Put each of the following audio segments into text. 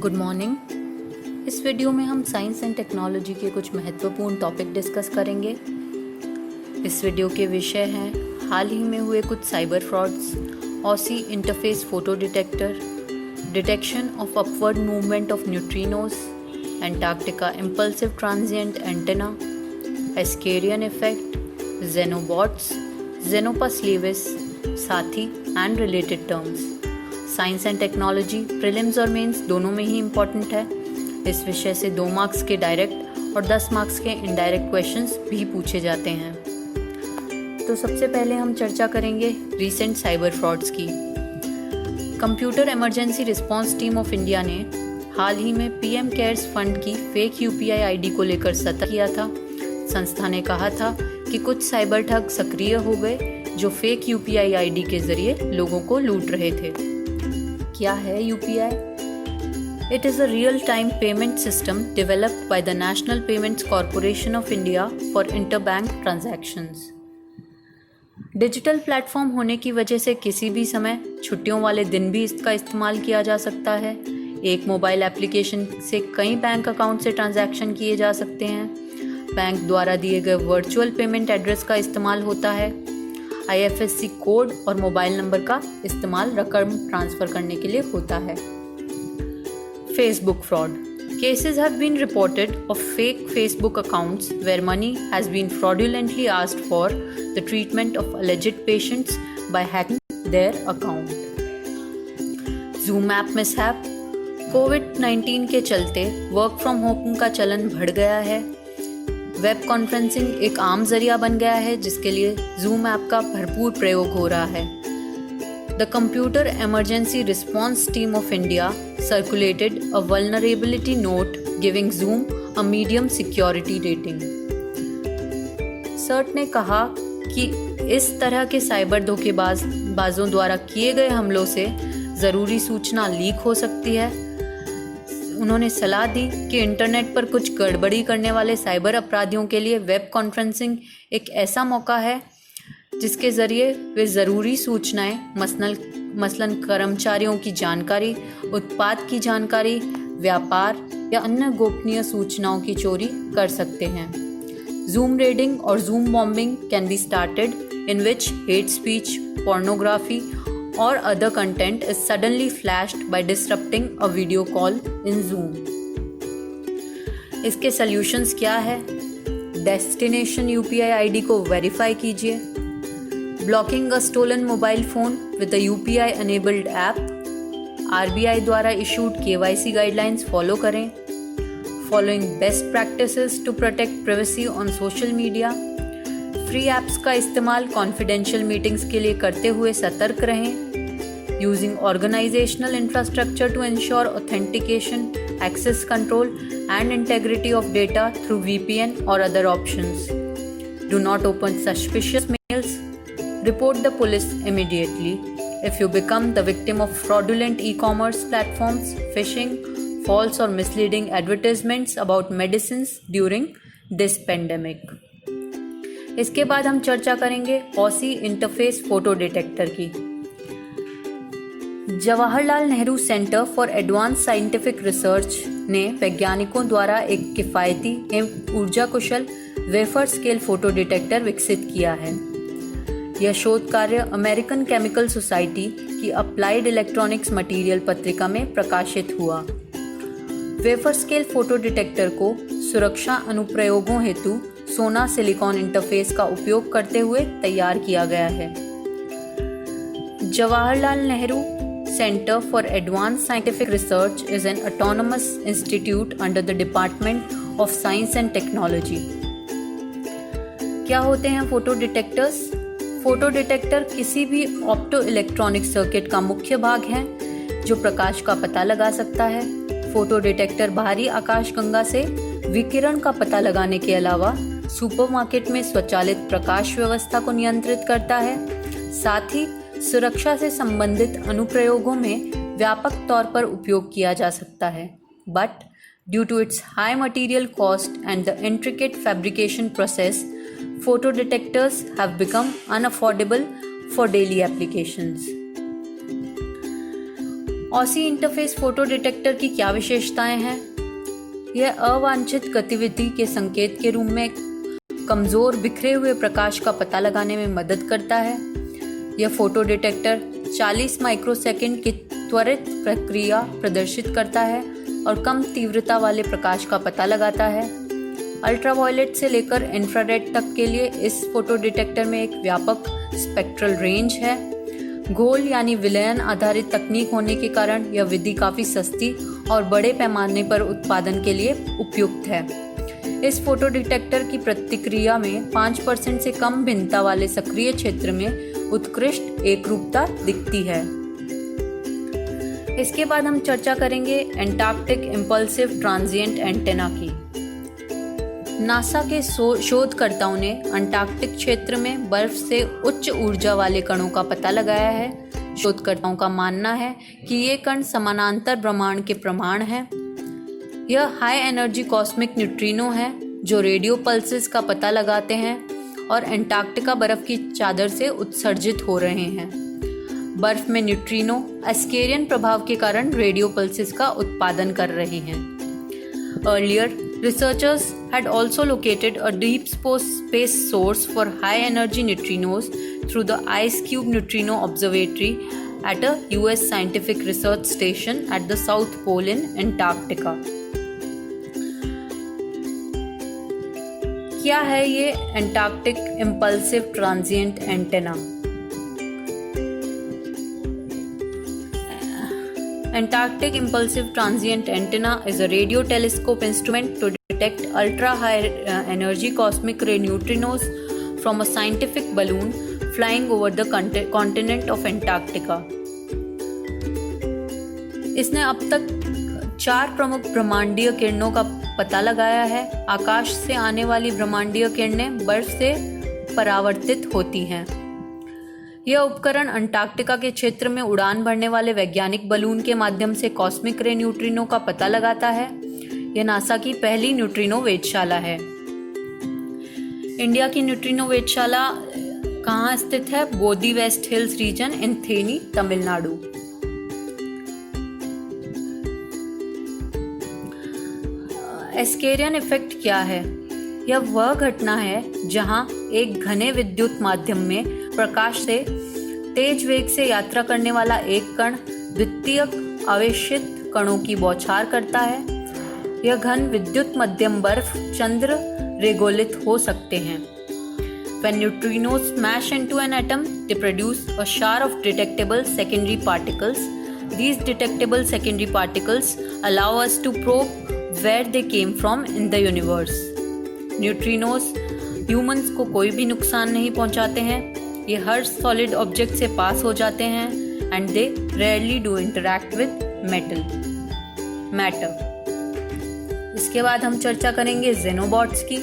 Good morning. इस video में हम साइंस एंड टेक्नोलॉजी के कुछ महत्वपूर्ण टॉपिक डिस्कस करेंगे। इस वीडियो के विषय हैं हाल ही में हुए कुछ साइबर फ्रॉड्स, ऑसी interface photo detector, detection of upward movement of neutrinos, Antarctica impulsive transient antenna, Askaryan effect, xenobots, Xenopus laevis, Saathi and related terms. Science and technology prelims और मेंस दोनों में ही इम्पॉर्टेंट है। इस विषय से 2 मार्क्स के डायरेक्ट और 10 मार्क्स के इनडायरेक्ट क्वेश्चंस भी पूछे जाते हैं। तो सबसे पहले हम चर्चा करेंगे रीसेंट साइबर फ्रॉड्स की। Computer emergency response team of India ने हाल ही में पीएम केयर्स फंड की फेक यूपीआई आईडी को लेकर सतर्क किया था। संस्था ने कहा था कि कुछ साइबर ठग सक्रिय हो गए जो फेक यूपीआई आईडी के जरिए लोगों को लूट रहे थे। क्या है UPI? It is a real-time payment system developed by the National Payments Corporation of India for interbank transactions. Digital platform होने की वजह से किसी भी समय, छुट्टियों वाले दिन भी इसका इस्तेमाल किया जा सकता है। एक मोबाइल एप्लीकेशन से कई बैंक अकाउंट से ट्रांजैक्शन किए जा सकते हैं। बैंक द्वारा दिए गए वर्चुअल पेमेंट एड्रेस का इस्तेमाल होता है। IFSC कोड और मोबाइल नंबर का इस्तेमाल रकम ट्रांसफ़र करने के लिए होता है। Facebook fraud. Cases have been reported of fake Facebook accounts where money has been fraudulently asked for the treatment of alleged patients by hacking their account. Zoom app mishap. COVID-19 के चलते work from home का चलन बढ़ गया है। Web conferencing एक आम जरिया बन गया है जिसके लिए Zoom ऐप का भरपूर प्रयोग हो रहा है। The Computer Emergency Response Team of India circulated a vulnerability note giving Zoom a medium security rating. CERT ने कहा कि इस तरह के साइबर धोखेबाजों द्वारा किए गए हमलों से ज़रूरी सूचना लीक हो सकती है। उन्होंने सलाह दी कि इंटरनेट पर कुछ गड़बड़ी करने वाले साइबर अपराधियों के लिए वेब कॉन्फ्रेंसिंग एक ऐसा मौका है जिसके ज़रिए वे ज़रूरी सूचनाएं मसलन कर्मचारियों की जानकारी, उत्पाद की जानकारी, व्यापार या अन्य गोपनीय सूचनाओं की चोरी कर सकते हैं। Zoom raiding or Zoom bombing can be started in which hate speech, pornography or other content is suddenly flashed by disrupting a video call in Zoom. इसके सॉल्यूशंस क्या है? डेस्टिनेशन यूपीआई आईडी को वेरीफाई कीजिए। Blocking a stolen mobile phone with a UPI enabled app. RBI द्वारा issued KYC guidelines follow करें। Following best practices to protect privacy on social media. Free apps का इस्तेमाल confidential meetings के लिए करते हुए सतर्क रहें। Using organisational infrastructure to ensure authentication, access control and integrity of data through VPN और other options. Do not open suspicious mails. Report the police immediately if you become the victim of fraudulent e-commerce platforms, phishing, false or misleading advertisements about medicines during this pandemic. इसके बाद हम चर्चा करेंगे Aussie interface photo detector की। Jawaharlal Nehru centre for advance scientific research ने वैज्ञानिकों द्वारा एक किफ़ायती एवं ऊर्जा कुशल वेफर स्केल फोटो डिटेक्टर विकसित किया है। यह शोध कार्य अमेरिकन केमिकल सोसाइटी की अप्लाइड इलेक्ट्रॉनिक्स मटेरियल पत्रिका में प्रकाशित हुआ। वेफर स्केल फोटो डिटेक्टर को सुरक्षा अनुप्रयोगों हेतु सोना सिलिकॉन इंटरफेस का उपयोग करते हुए तैयार किया गया है। Jawaharlal Nehru centre for advance scientific research is an autonomous institute under the department of science and technology. क्या होते हैं फोटो डिटेक्टर्स? फोटो डिटेक्टर किसी भी ऑप्टो इलेक्ट्रॉनिक सर्किट का मुख्य भाग है जो प्रकाश का पता लगा सकता है। फोटो डिटेक्टर बाहरी आकाशगंगा से विकिरण का पता लगाने के अलावा सुपरमार्केट में स्वचालित प्रकाश व्यवस्था को नियंत्रित करता है। साथ ही सुरक्षा से संबंधित अनुप्रयोगों में व्यापक तौर पर उपयोग किया जा सकता है। But due to its high material cost and the intricate fabrication process, photo detectors have become unaffordable for daily applications. ऑसी इंटरफेस फोटो डिटेक्टर की क्या विशेषताएं हैं? यह अवांछित गतिविधि के संकेत के रूप में कमजोर बिखरे हुए प्रकाश का पता लगाने में मदद करता है। यह फोटो डिटेक्टर 40 माइक्रोसेकंड की त्वरित प्रक्रिया प्रदर्शित करता है और कम तीव्रता वाले प्रकाश का पता लगाता है। अल्ट्रावायलेट से लेकर इंफ्रारेड तक के लिए इस फोटो डिटेक्टर में एक व्यापक स्पेक्ट्रल रेंज है। गोल यानी विलयन आधारित तकनीक होने के कारण यह विधि काफ़ी सस्ती और बड़े पैमाने पर उत्पादन के लिए उपयुक्त है। इस फोटो डिटेक्टर की प्रतिक्रिया में 5% से कम भिन्नता वाले सक्रिय क्षेत्र में उत्कृष्ट एकरूपता दिखती है। इसके बाद हम चर्चा करेंगे एंटार्क्टिक इम्पल्सिव ट्रांजिएंट एंटेना की। नासा के शोधकर्ताओं ने अंटार्कटिक क्षेत्र में बर्फ से उच्च ऊर्जा वाले कणों का पता लगाया है। शोधकर्ताओं का मानना है कि ये कण समानांतर ब्रह्मांड के प्रमाण हैं। यह हाई एनर्जी कॉस्मिक न्यूट्रिनो है जो रेडियो पल्सेस का पता लगाते हैं और अंटार्कटिका बर्फ की चादर से उत्सर्जित हो रहे हैं। बर्फ में न्यूट्रिनो एस्केरियन प्रभाव के कारण रेडियो पल्सेस का उत्पादन कर रहे हैं। Earlier, researchers had also located a deep space source for high-energy neutrinos through the IceCube Neutrino Observatory at a US scientific research station at the South Pole in Antarctica. क्या है ये Antarctic impulsive transient antenna? Antarctic Impulsive Transient Antenna is a radio telescope instrument to detect ultra-high energy cosmic ray neutrinos from a scientific balloon flying over the continent of Antarctica. इसने अब तक 4 प्रमुख ब्रह्मांडीय किरणों का पता लगाया है। आकाश से आने वाली ब्रह्मांडीय किरणें बर्फ से परावर्तित होती हैं। यह उपकरण अंटार्कटिका के क्षेत्र में उड़ान भरने वाले वैज्ञानिक बलून के माध्यम से कॉस्मिक रे न्यूट्रिनो का पता लगाता है। यह नासा की पहली न्यूट्रिनो वेधशाला है। इंडिया की न्यूट्रिनो वेधशाला कहाँ स्थित है? बोदी वेस्ट हिल्स रीजन इन थेनी, तमिलनाडु। एस्केरियन इफेक्ट क्या है? यह वह घटना है जहां एक घने विद्युत माध्यम में प्रकाश से तेज वेग से यात्रा करने वाला एक कण द्वितीयक आवेशित कणों की बौछार करता है। यह घन विद्युत मध्यम बर्फ चंद्र रेगोलित हो सकते हैं। When neutrinos smash into an atom, they produce a shower of detectable secondary particles. These detectable secondary particles allow us to probe where they came from in the universe. Neutrinos humans को कोई भी नुकसान नहीं पहुंचाते हैं। ये हर solid object से पास हो जाते हैं and they rarely do interact with matter. इसके बाद हम चर्चा करेंगे जेनोबॉट्स की।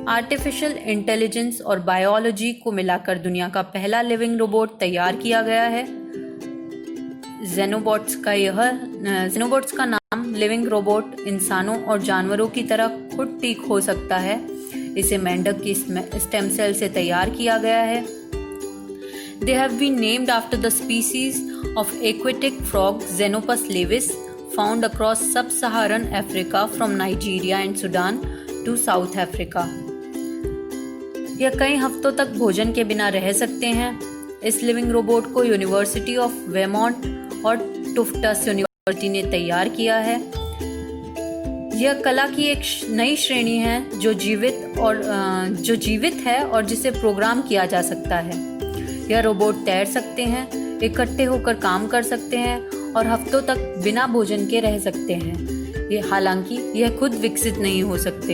आर्टिफिशियल इंटेलिजेंस और बायोलॉजी को मिलाकर दुनिया का पहला लिविंग रोबोट तैयार किया गया है। जेनोबॉट्स का नाम लिविंग रोबोट इंसानों और जानवरों की तरह खुद ठीक हो सकता है। इसे मेंढक की स्टेम सेल से तैयार किया गया है। They have been named after the species of aquatic frog Xenopus laevis found across sub-Saharan Africa from Nigeria and Sudan to South Africa. यह कई हफ्तों तक भोजन के बिना रह सकते हैं। इस लिविंग रोबोट को यूनिवर्सिटी ऑफ वेमॉन्ट और टुफ्टस यूनिवर्सिटी ने तैयार किया है। यह कला की एक नई श्रेणी है जो जीवित है और जिसे प्रोग्राम किया जा सकता है। यह रोबोट तैर सकते हैं, इकट्ठे होकर काम कर सकते हैं और हफ्तों तक बिना भोजन के रह सकते हैं। हालांकि यह खुद विकसित नहीं हो सकते।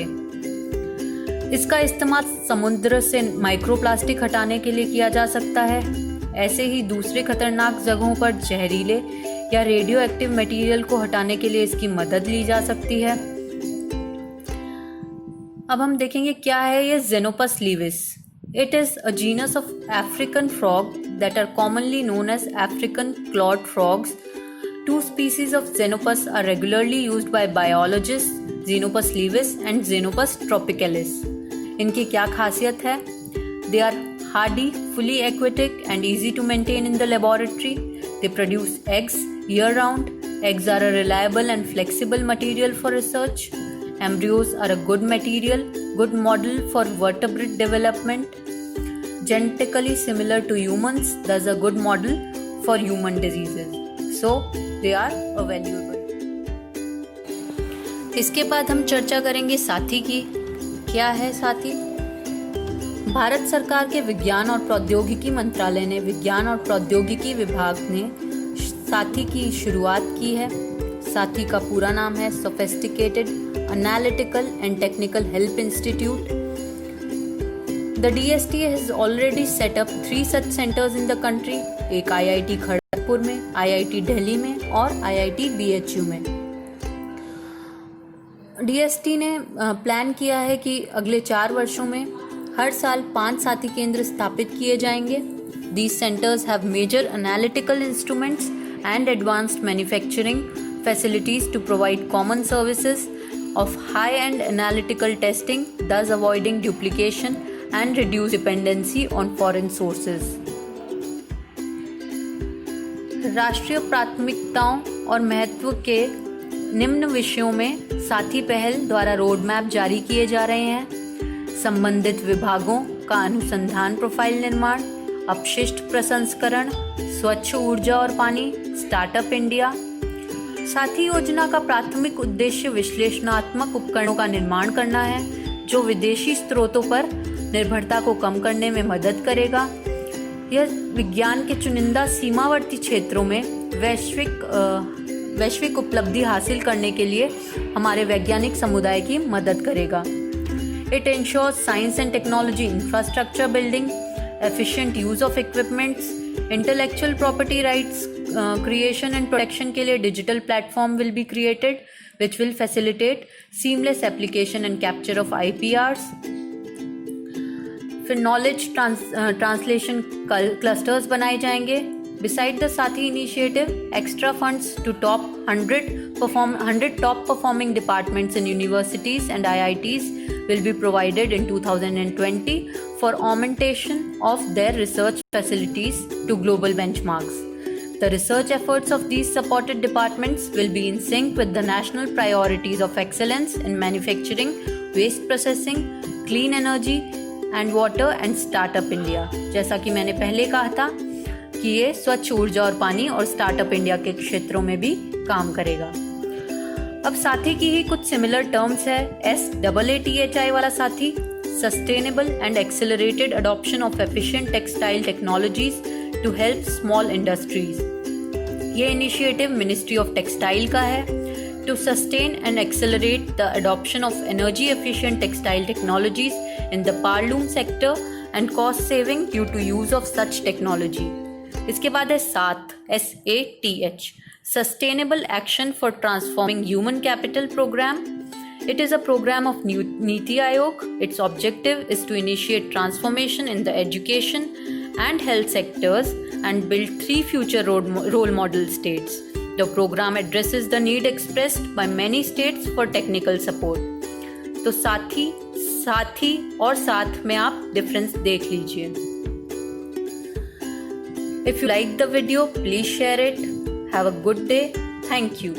इसका इस्तेमाल समुद्र से माइक्रोप्लास्टिक हटाने के लिए किया जा सकता है। ऐसे ही दूसरे खतरनाक जगहों पर जहरीले या रेडियो एक्टिव मटेरियल को हटाने के लिए इसकी मदद ली जा सकती है। अब हम देखेंगे क्या है ये Xenopus laevis. It is a genus of African frog that are commonly known as African clawed frogs. 2 species of Xenopus are regularly used by biologists, Xenopus leavis and Xenopus tropicalis. इनकी क्या खासियत है? They are hardy, fully aquatic and easy to maintain in the laboratory. They produce eggs year round. Eggs are a reliable and flexible material for research. Embryos are a good model for vertebrate development. Genetically similar to humans, thus a good model for human diseases. So, they are a valuable. इसके बाद हम चर्चा करेंगे साथी की। क्या है साथी? भारत सरकार के विज्ञान और प्रौद्योगिकी मंत्रालय ने विज्ञान और प्रौद्योगिकी विभाग ने साथी की शुरुआत की है। साथी का पूरा नाम है sophisticated analytical and technical help institute. The DST has already set up 3 such centers in the country, एक IIT खड़गपुर में, IIT दिल्ली में और IIT BHU में। DST ने प्लान किया है कि अगले 4 वर्षों में हर साल 5 साथी केंद्र स्थापित किए जाएंगे। These centers have major analytical instruments and advanced manufacturing facilities to provide common services of high-end analytical testing, thus avoiding duplication and reduce dependency on foreign sources. राष्ट्रीय प्राथमिकताओं और महत्व के निम्न विषयों में साथी पहल द्वारा रोड मैप जारी किए जा रहे हैं। संबंधित विभागों का अनुसंधान प्रोफाइल निर्माण, अपशिष्ट प्रसंस्करण, स्वच्छ ऊर्जा और पानी, स्टार्टअप इंडिया। साथी योजना का प्राथमिक उद्देश्य विश्लेषणात्मक उपकरणों का निर्माण करना है जो विदेशी स्रोतों पर निर्भरता को कम करने में मदद करेगा। यह विज्ञान के चुनिंदा सीमावर्ती क्षेत्रों में वैश्विक उपलब्धि हासिल करने के लिए हमारे वैज्ञानिक समुदाय की मदद करेगा। It ensures science and technology infrastructure building, efficient use of equipments, intellectual property rights creation and protection के लिए digital platform will be created which will facilitate seamless application and capture of IPRs. फिर knowledge translation clusters बनाए जाएंगे। Beside the Sathi initiative, extra funds to 100 top performing departments in universities and IITs will be provided in 2020 for augmentation of their research facilities to global benchmarks. The research efforts of these supported departments will be in sync with the national priorities of excellence in manufacturing, waste processing, clean energy and water and startup India. जैसा कि मैंने पहले कहा था कि ये स्वच्छ ऊर्जा और पानी और स्टार्टअप इंडिया के क्षेत्रों में भी काम करेगा। अब साथी की ही कुछ सिमिलर टर्म्स है। SAATHI वाला Saathi, sustainable and accelerated adoption of efficient textile technologies to help small industries. ये इनिशिएटिव मिनिस्ट्री ऑफ टेक्सटाइल का है to sustain and accelerate the adoption of energy efficient textile technologies in the powerloom sector and cost saving due to use of such technology. इसके बाद है SATH, sustainable action for transforming human capital programme. It is a programme of NITI Aayog. Its objective is to initiate transformation in the education and health sectors and build 3 future role model states. The programme addresses the need expressed by many states for technical support. तो साथी और साथ में आप difference देख लीजिए। If you like the video, please share it. Have a good day. Thank you.